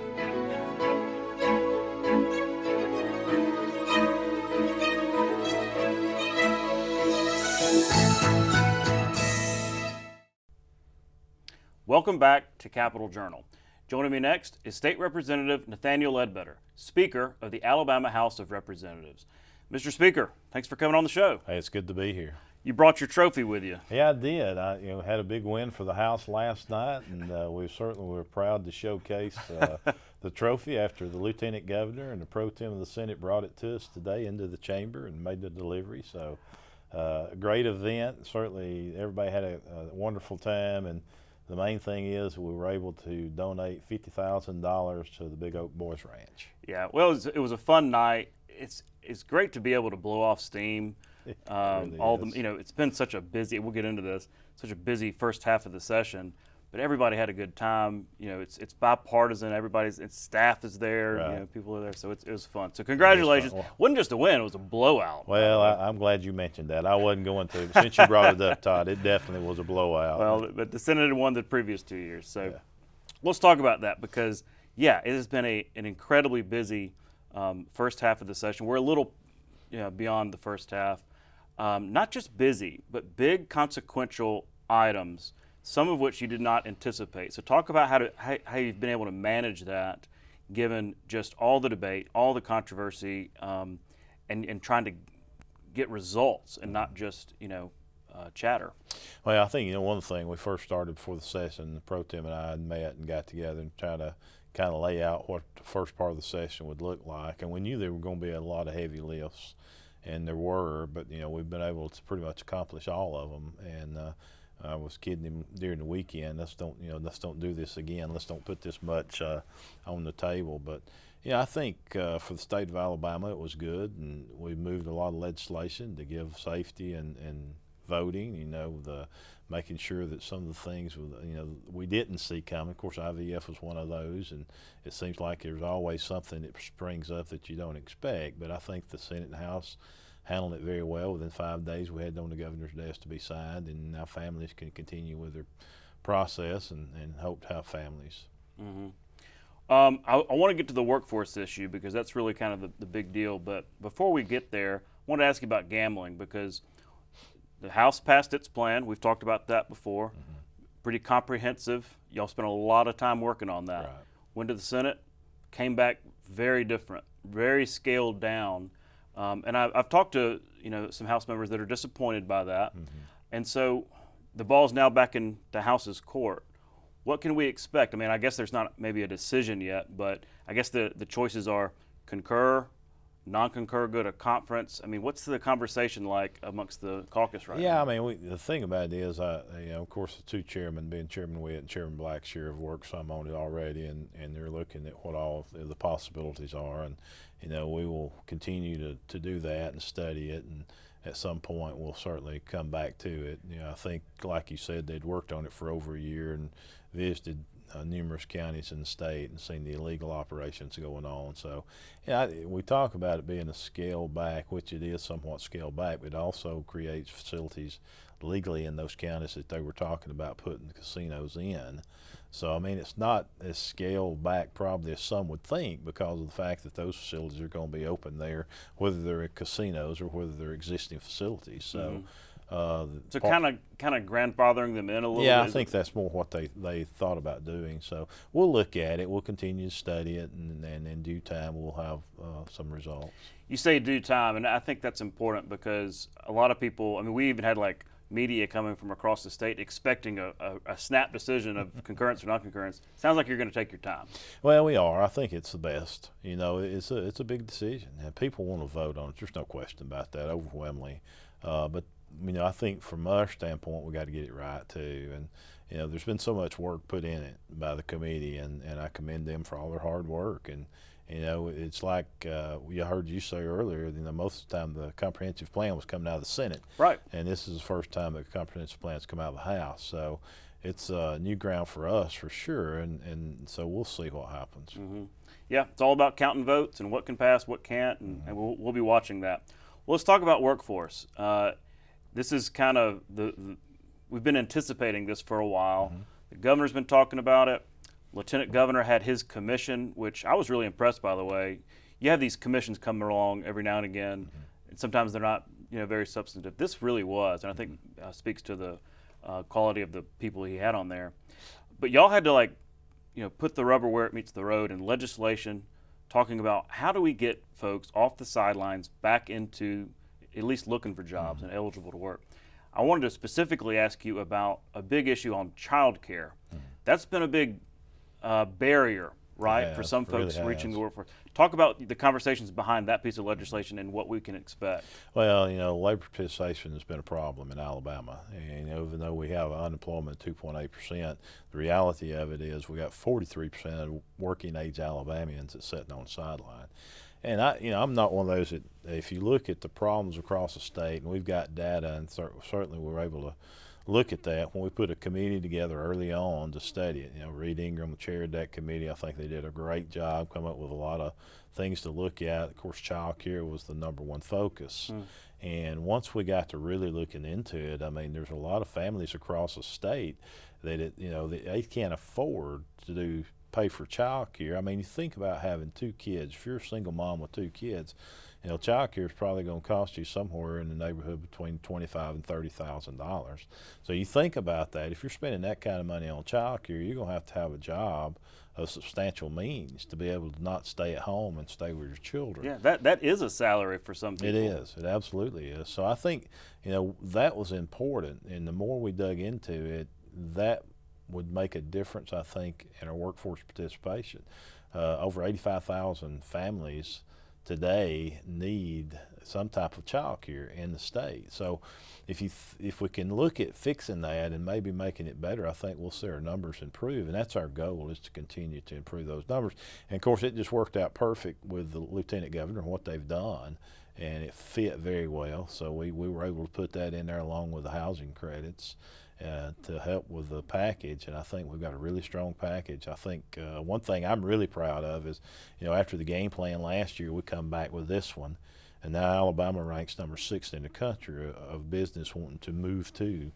Welcome back to Capitol Journal. Joining me next is State Representative Nathaniel Ledbetter, Speaker of the Alabama House of Representatives. Mr. Speaker, thanks for coming on the show. Hey, it's good to be here. You brought your trophy with you. Yeah, I did. I had a big win for the House last night, and we certainly were proud to showcase the trophy after the Lieutenant Governor and the Pro Tem of the Senate brought it to us today into the chamber and made the delivery. So a great event. Certainly everybody had a wonderful time, and the main thing is we were able to donate $50,000 to the Big Oak Boys Ranch. Yeah, well, it was a fun night. It's great to be able to blow off steam. It's been such a busy. We'll get into this. Such a busy first half of the session, but everybody had a good time. It's bipartisan. Everybody's staff is there. Right. People are there, so it was fun. So congratulations. It wasn't just a win; it was a blowout. Well, I'm glad you mentioned that. I wasn't going to, but since you brought it up, Todd, it definitely was a blowout. Well, but the Senate had won the previous 2 years, so let's talk about that because it has been an incredibly busy first half of the session. We're a little beyond the first half. not just busy, but big consequential items, some of which you did not anticipate. So talk about how you've been able to manage that, given just all the debate, all the controversy, and trying to get results and not just chatter. Well, I think one thing we first started before the session, the pro tem and I had met and got together and tried to kind of lay out what the first part of the session would look like, and we knew there were going to be a lot of heavy lifts, and there were, but we've been able to pretty much accomplish all of them. And I was kidding him during the weekend, let's don't do this again, let's don't put this much on the table. But I think for the state of Alabama it was good, and we moved a lot of legislation to give safety and voting, the making sure that some of the things we didn't see coming. Of course, IVF was one of those, and it seems like there's always something that springs up that you don't expect. But I think the Senate and House handled it very well. Within 5 days, we had it on the governor's desk to be signed, and now families can continue with their process and hope to have families. Mm-hmm. I want to get to the workforce issue because that's really kind of the big deal. But before we get there, I want to ask you about gambling, because the House passed its plan. We've talked about that before. Mm-hmm. Pretty comprehensive. Y'all spent a lot of time working on that. Right. Went to the Senate, came back very different, very scaled down. And I've talked to some House members that are disappointed by that. Mm-hmm. And so the ball's now back in the House's court. What can we expect? I mean, I guess there's not maybe a decision yet, but I guess the choices are concur, non-concur, go to conference. I mean, what's the conversation like amongst the caucus right now? Yeah, I mean, the thing about it is, of course, the two chairmen, being Chairman Witt and Chairman Blackshear, have worked some on it already, and they're looking at what all the possibilities are. And, we will continue to do that and study it, and at some point we'll certainly come back to it. I think, like you said, they'd worked on it for over a year and visited numerous counties in the state and seen the illegal operations going on. So we talk about it being a scale back, which it is somewhat scaled back, but it also creates facilities legally in those counties that they were talking about putting the casinos in. So, I mean, it's not as scaled back probably as some would think, because of the fact that those facilities are going to be open there, whether they're casinos or whether they're existing facilities. So. Mm-hmm. So kind of grandfathering them in a little bit? Yeah, I think that's more what they thought about doing. So we'll look at it. We'll continue to study it, and in due time we'll have some results. You say due time, and I think that's important because a lot of people, I mean, we even had like media coming from across the state expecting a snap decision of concurrence or non-concurrence. Sounds like you're going to take your time. Well, we are. I think it's the best. It's a big decision, and people want to vote on it. There's no question about that, overwhelmingly. But I think from our standpoint, we got to get it right too. And there's been so much work put in it by the committee, and I commend them for all their hard work. And it's like we heard you say earlier. Most of the time the comprehensive plan was coming out of the Senate, right? And this is the first time the comprehensive plan's come out of the House. So it's new ground for us for sure. And so we'll see what happens. Mm-hmm. Yeah, it's all about counting votes and what can pass, what can't, and we'll be watching that. Well, let's talk about workforce. This is kind of we've been anticipating this for a while. Mm-hmm. The governor's been talking about it. Lieutenant Governor had his commission, which I was really impressed, by the way. You have these commissions coming along every now and again, and sometimes they're not very substantive. This really was, and I think speaks to the quality of the people he had on there. But y'all had to put the rubber where it meets the road in legislation, talking about how do we get folks off the sidelines back into at least looking for jobs and eligible to work. I wanted to specifically ask you about a big issue on child care. That's been a big barrier, right, for some folks reaching the workforce. Talk about the conversations behind that piece of legislation and what we can expect. Well, labor participation has been a problem in Alabama. And even though we have unemployment of 2.8%, the reality of it is we got 43% of working age Alabamians that's sitting on the sideline. And I'm not one of those that, if you look at the problems across the state, and we've got data, and certainly we're able to look at that when we put a committee together early on to study it. Reed Ingram chaired that committee. I think they did a great job, come up with a lot of things to look at. Of course, child care was the number one focus. And once we got to really looking into it, I mean, there's a lot of families across the state that they can't afford to pay for child care. I mean, you think about having 2 kids. If you're a single mom with 2 kids, child care is probably going to cost you somewhere in the neighborhood between $25,000 and $30,000. So you think about that. If you're spending that kind of money on child care, you're going to have a job of substantial means to be able to not stay at home and stay with your children. Yeah, that is a salary for some people. It is. It absolutely is. So I think, that was important, and the more we dug into it, that would make a difference, I think, in our workforce participation. Over 85,000 families today need some type of child care in the state. So if we can look at fixing that and maybe making it better, I think we'll see our numbers improve, and that's our goal, is to continue to improve those numbers. And of course, it just worked out perfect with the Lieutenant Governor and what they've done, and it fit very well. So we were able to put that in there along with the housing credits to help with the package, and I think we've got a really strong package. I think one thing I'm really proud of is, after the game plan last year, we come back with this one, and now Alabama ranks number 6 in the country of business wanting to move to,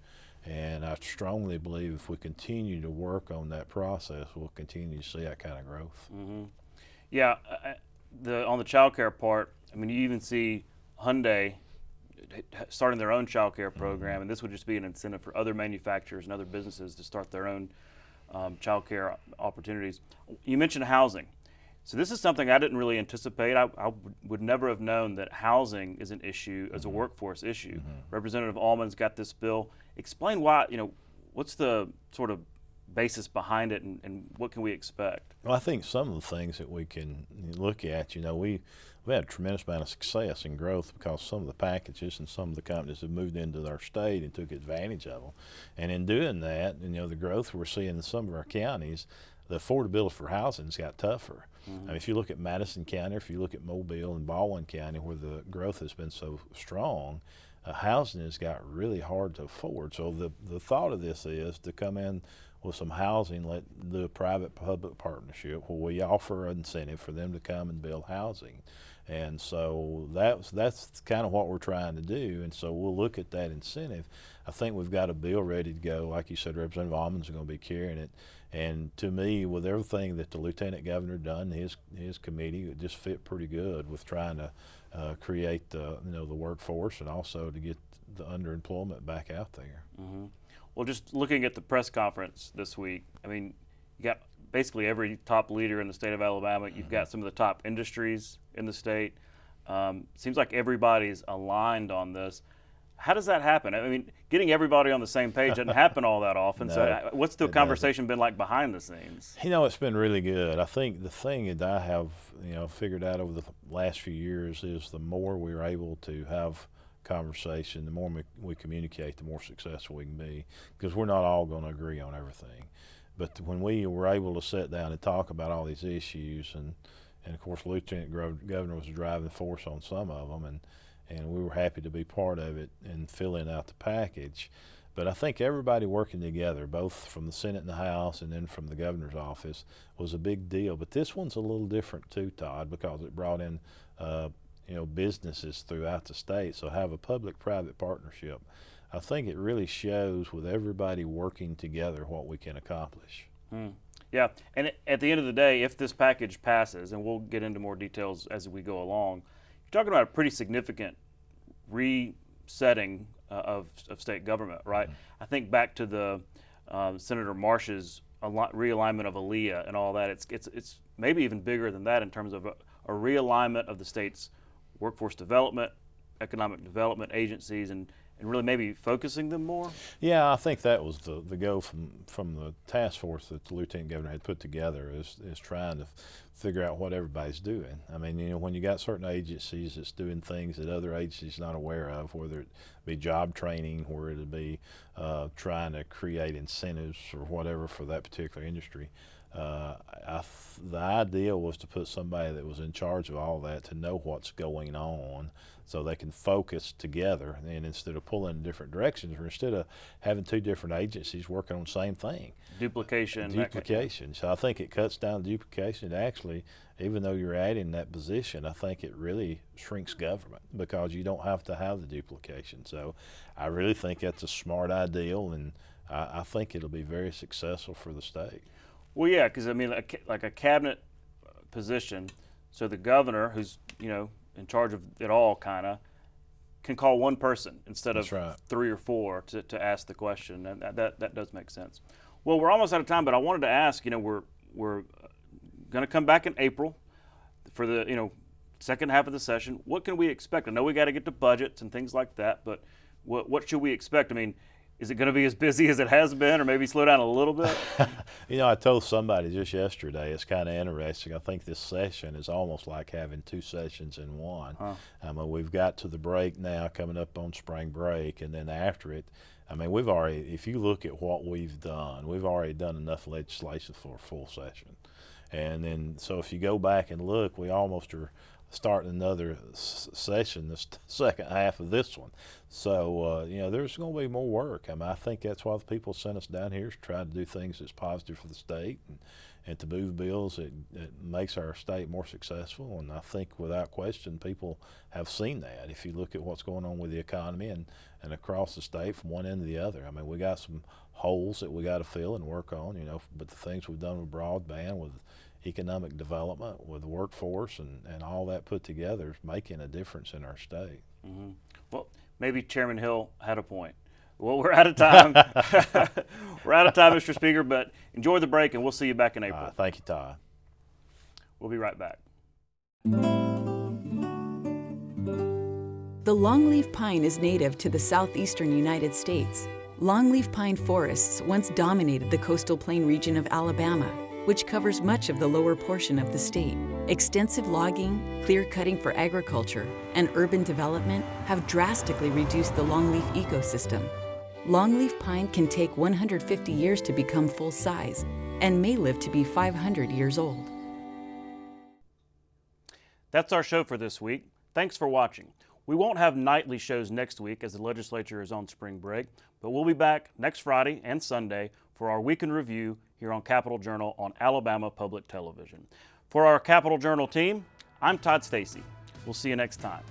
and I strongly believe if we continue to work on that process, we'll continue to see that kind of growth. Mm-hmm. Yeah, on the child care part, I mean, you even see Hyundai starting their own child care program, and this would just be an incentive for other manufacturers and other businesses to start their own child care opportunities. You mentioned housing. So this is something I didn't really anticipate. I would never have known that housing is an issue as a workforce issue. Representative Allman's got this bill. Explain why, what's the sort of basis behind it, and what can we expect? Well, I think some of the things that we can look at, we had a tremendous amount of success and growth because some of the packages and some of the companies have moved into our state and took advantage of them. And in doing that, the growth we're seeing in some of our counties, the affordability for housing's got tougher. I mean, if you look at Madison County, or if you look at Mobile and Baldwin County, where the growth has been so strong, housing has got really hard to afford. So the thought of this is to come in with some housing, do a private-public partnership where we offer an incentive for them to come and build housing. And so that's kind of what we're trying to do, and so we'll look at that incentive. I think we've got a bill ready to go. Like you said, Representative Allman's going to be carrying it. And to me, with everything that the Lieutenant Governor done, his committee, it just fit pretty good with trying to create the workforce and also to get the underemployment back out there. Mm-hmm. Well, just looking at the press conference this week, I mean, you got basically every top leader in the state of Alabama. You've got some of the top industries in the state. Seems like everybody's aligned on this. How does that happen? I mean, getting everybody on the same page doesn't happen all that often. No, so what's the conversation been like behind the scenes? It's been really good. I think the thing that I have, figured out over the last few years is the more we're able to have conversation, the more we communicate, the more successful we can be, because we're not all going to agree on everything. But when we were able to sit down and talk about all these issues, and of course, Lieutenant Governor was a driving force on some of them, and we were happy to be part of it and filling out the package. But I think everybody working together, both from the Senate and the House and then from the governor's office, was a big deal. But this one's a little different too, Todd, because it brought in businesses throughout the state. So have a public-private partnership. I think it really shows with everybody working together what we can accomplish. Yeah, and at the end of the day, if this package passes, and we'll get into more details as we go along, you're talking about a pretty significant resetting of state government, right? I think back to the Senator Marsh's realignment of ALEA and all that. It's maybe even bigger than that in terms of a realignment of the state's workforce development, economic development agencies, and really maybe focusing them more? Yeah, I think that was the goal from the task force that the Lieutenant Governor had put together, is trying to figure out what everybody's doing. I mean, when you got certain agencies that's doing things that other agencies not aware of, whether it be job training, where it'd be trying to create incentives or whatever for that particular industry, the idea was to put somebody that was in charge of all that to know what's going on, so they can focus together, and instead of pulling in different directions, or instead of having two different agencies working on the same thing. Duplication. So I think it cuts down duplication. Actually, even though you're adding that position, I think it really shrinks government because you don't have to have the duplication. So I really think that's a smart ideal, and I think it'll be very successful for the state. Well, yeah, because I mean, like a cabinet position, so the governor, who's in charge of it all, kind of, can call one person instead of That's right. 3 or 4 to ask the question, and that does make sense. Well, we're almost out of time, but I wanted to ask, we're going to come back in April for the second half of the session. What can we expect? I know we got to get to budgets and things like that, but what should we expect? I mean, is it going to be as busy as it has been, or maybe slow down a little bit? I told somebody just yesterday, it's kind of interesting. I think this session is almost like having 2 sessions in one. We've got to the break now, coming up on spring break, and then after it, we've already, if you look at what we've already done enough legislation for a full session. And then, so if you go back and look, we almost are starting another session, this second half of this one. So, there's going to be more work. I think that's why the people sent us down here, is try to do things that's positive for the state and to move bills that makes our state more successful. And I think without question, people have seen that. If you look at what's going on with the economy and across the state from one end to the other, we got some holes that we got to fill and work on, but the things we've done with broadband, with economic development, with the workforce, and all that put together is making a difference in our state. Mm-hmm. Well, maybe Chairman Hill had a point. Well, we're out of time. We're out of time, Mr. Speaker, but enjoy the break, and we'll see you back in April. Thank you, Todd. We'll be right back. The longleaf pine is native to the southeastern United States. Longleaf pine forests once dominated the coastal plain region of Alabama, which covers much of the lower portion of the state. Extensive logging, clear-cutting for agriculture, and urban development have drastically reduced the longleaf ecosystem. Longleaf pine can take 150 years to become full size and may live to be 500 years old. That's our show for this week. Thanks for watching. We won't have nightly shows next week as the legislature is on spring break, but we'll be back next Friday and Sunday for our Week in Review here on Capitol Journal on Alabama Public Television. For our Capitol Journal team, I'm Todd Stacy. We'll see you next time.